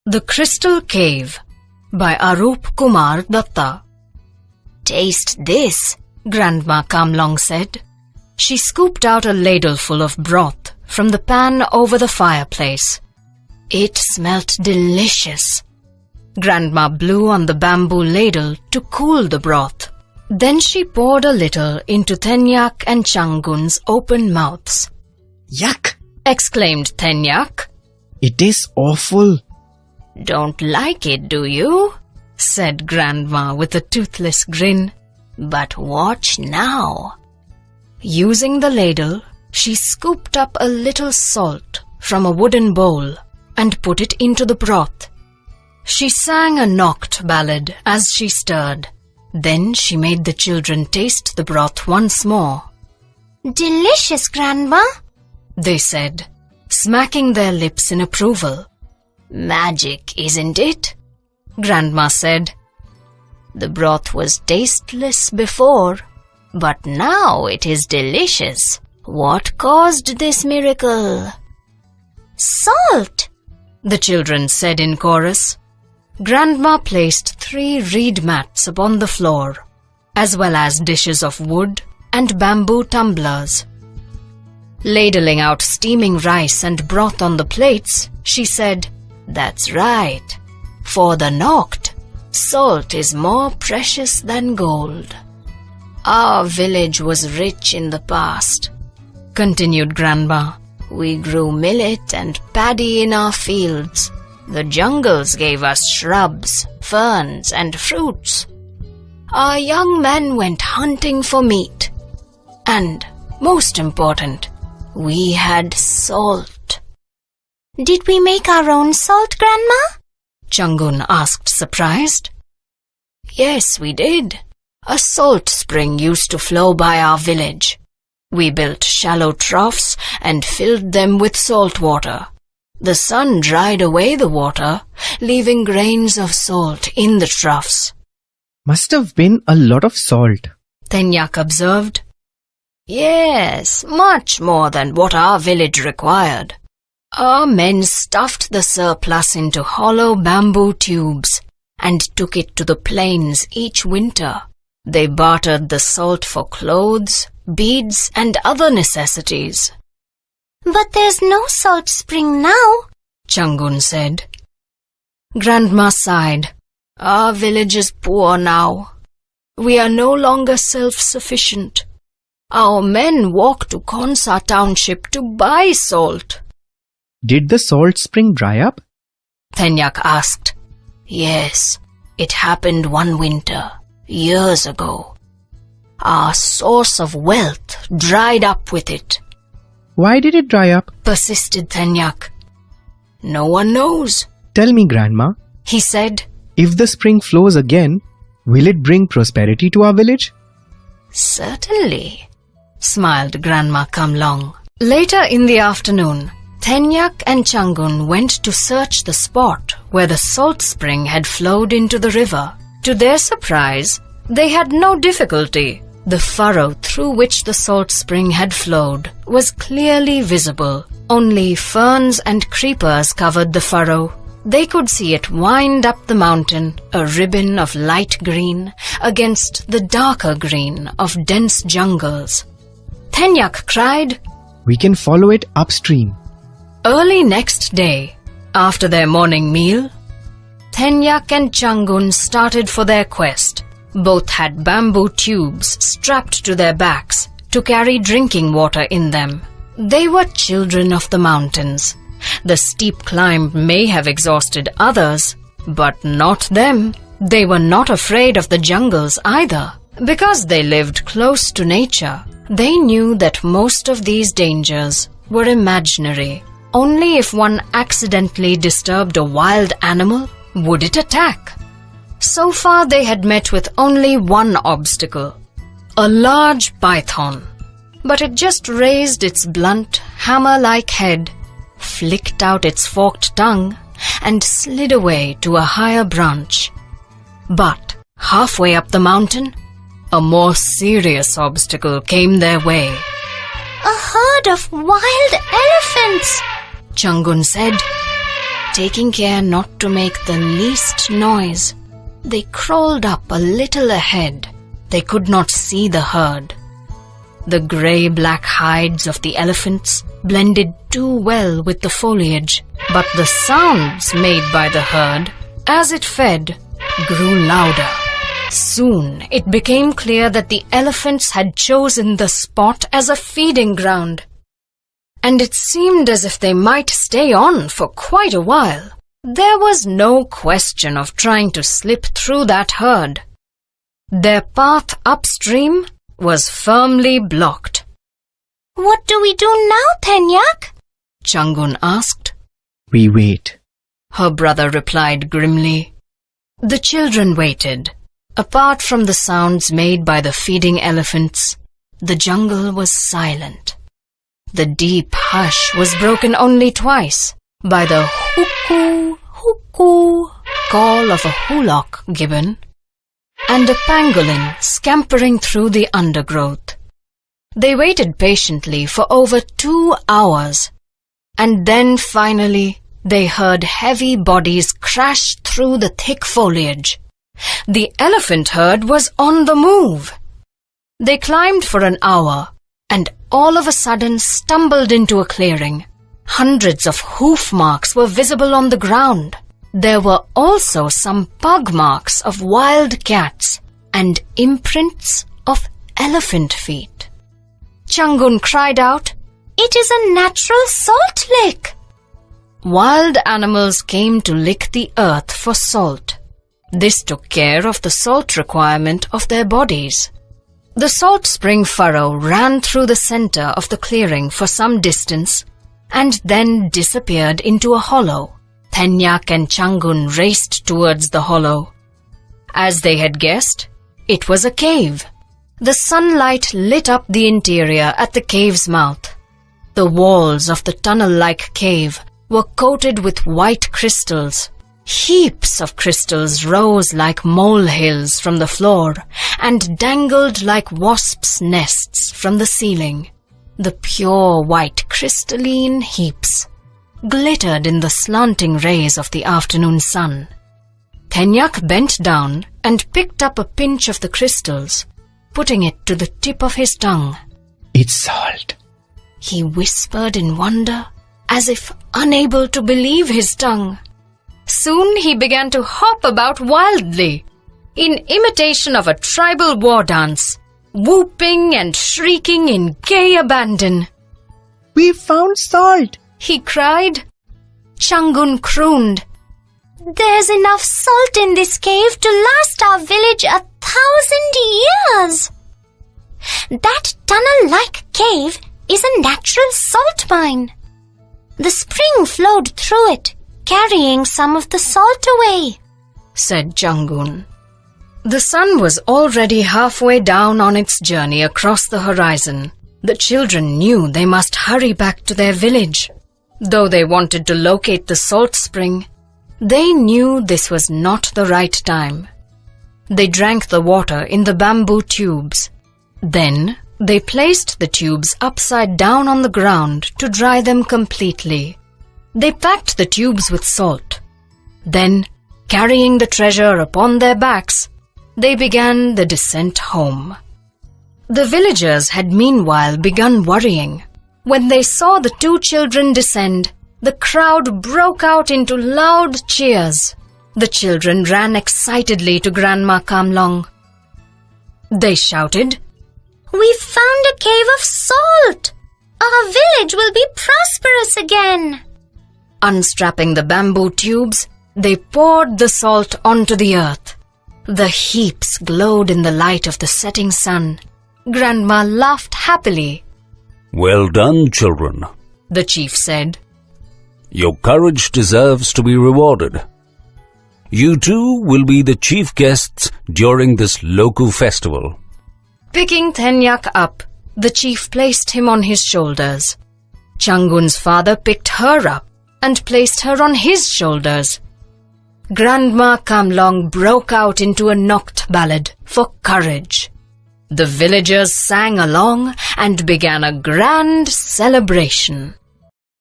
The Crystal Cave by Arup Kumar Datta. "Taste this," Grandma Kamlong said. She scooped out a ladleful of broth from the pan over the fireplace. It smelt delicious. Grandma blew on the bamboo ladle to cool the broth. Then she poured a little into Tenyak and Changun's open mouths. "Yuck!" exclaimed Tenyak. "It tastes awful." "Don't like it, do you?" said Grandma with a toothless grin. "But watch now." Using the ladle, she scooped up a little salt from a wooden bowl and put it into the broth. She sang a Nokt ballad as she stirred. Then she made the children taste the broth once more. "Delicious, Grandma," they said, smacking their lips in approval. "Magic, isn't it?" Grandma said. "The broth was tasteless before, but now it is delicious. What caused this miracle?" "Salt," the children said in chorus. Grandma placed 3 reed mats upon the floor, as well as dishes of wood and bamboo tumblers. Ladling out steaming rice and broth on the plates, she said, "That's right. For the Nokt, salt is more precious than gold." "Our village was rich in the past," continued Grandma. "We grew millet and paddy in our fields. The jungles gave us shrubs, ferns, and fruits. Our young men went hunting for meat. And, most important, we had salt." "Did we make our own salt, Grandma?" Changun asked, surprised. "Yes, we did. A salt spring used to flow by our village. We built shallow troughs and filled them with salt water. The sun dried away the water, leaving grains of salt in the troughs." "Must have been a lot of salt," Tenyak observed. "Yes, much more than what our village required. Our men stuffed the surplus into hollow bamboo tubes and took it to the plains each winter. They bartered the salt for clothes, beads, and other necessities." "But there's no salt spring now," Changun said. Grandma sighed. "Our village is poor now. We are no longer self-sufficient. Our men walk to Khonsa township to buy salt." "Did the salt spring dry up?" Tenyak asked. "Yes, it happened one winter, years ago. Our source of wealth dried up with it." "Why did it dry up?" persisted Tenyak. "No one knows." "Tell me, Grandma," he said. "if the spring flows again, will it bring prosperity to our village?" "Certainly," smiled Grandma Kamlong. Later in the afternoon, Tenyak and Changun went to search the spot where the salt spring had flowed into the river. To their surprise, they had no difficulty. The furrow through which the salt spring had flowed was clearly visible. Only ferns and creepers covered the furrow. They could see it wind up the mountain, a ribbon of light green against the darker green of dense jungles. Tenyak cried, "We can follow it upstream." Early next day, after their morning meal, Tenyak and Changun started for their quest. Both had bamboo tubes strapped to their backs to carry drinking water in them. They were children of the mountains. The steep climb may have exhausted others, but not them. They were not afraid of the jungles either. Because they lived close to nature, they knew that most of these dangers were imaginary. Only if one accidentally disturbed a wild animal would it attack. So far they had met with only one obstacle, a large python. But it just raised its blunt, hammer-like head, flicked out its forked tongue, and slid away to a higher branch. But halfway up the mountain, a more serious obstacle came their way. "A herd of wild elephants," Changun said. taking care not to make the least noise. They crawled up a little ahead. They could not see the herd. The grey-black hides of the elephants blended too well with the foliage, but the sounds made by the herd, as it fed, grew louder. Soon it became clear that the elephants had chosen the spot as a feeding ground, and it seemed as if they might stay on for quite a while. There was no question of trying to slip through that herd. Their path upstream was firmly blocked. "What do we do now, Tenyak?" Changun asked. We wait. Her brother replied grimly. The children waited. Apart from the sounds made by the feeding elephants, the jungle was silent. The deep hush was broken only twice by the hoo-coo, hoo-coo call of a hoolock gibbon and a pangolin scampering through the undergrowth. They waited patiently for over 2 hours, and then finally they heard heavy bodies crash through the thick foliage. The elephant herd was on the move. They climbed for an hour and all of a sudden stumbled into a clearing. Hundreds of hoof marks were visible on the ground. There were also some pug marks of wild cats and imprints of elephant feet. Changun cried out, "It is a natural salt lick!" Wild animals came to lick the earth for salt. This took care of the salt requirement of their bodies. The salt spring furrow ran through the center of the clearing for some distance and then disappeared into a hollow. Tenyak and Changun raced towards the hollow. As they had guessed, it was a cave. The sunlight lit up the interior at the cave's mouth. The walls of the tunnel-like cave were coated with white crystals. Heaps of crystals rose like molehills from the floor and dangled like wasps' nests from the ceiling. The pure white crystalline heaps glittered in the slanting rays of the afternoon sun. Tenyak bent down and picked up a pinch of the crystals, putting it to the tip of his tongue. It's salt. He whispered in wonder, as if unable to believe his tongue. Soon he began to hop about wildly, in imitation of a tribal war dance, whooping and shrieking in gay abandon. We found salt! He cried. Changun crooned. "There's enough salt in this cave to last our village 1,000 years. That tunnel-like cave is a natural salt mine. The spring flowed through it, carrying some of the salt away," said Changun. The sun was already halfway down on its journey across the horizon. The children knew they must hurry back to their village. Though they wanted to locate the salt spring, they knew this was not the right time. They drank the water in the bamboo tubes. Then they placed the tubes upside down on the ground to dry them completely. They packed the tubes with salt. Then, carrying the treasure upon their backs, they began the descent home. The villagers had meanwhile begun worrying. When they saw the 2 children descend, the crowd broke out into loud cheers. The children ran excitedly to Grandma Kamlong. They shouted, "We've found a cave of salt! Our village will be prosperous again!" Unstrapping the bamboo tubes, they poured the salt onto the earth. The heaps glowed in the light of the setting sun. Grandma laughed happily. "Well done, children," the chief said. "Your courage deserves to be rewarded. You too will be the chief guests during this local festival." Picking Tenyak up, the chief placed him on his shoulders. Changun's father picked her up and placed her on his shoulders. Grandma Kamlong broke out into a Nokt ballad for courage. The villagers sang along and began a grand celebration.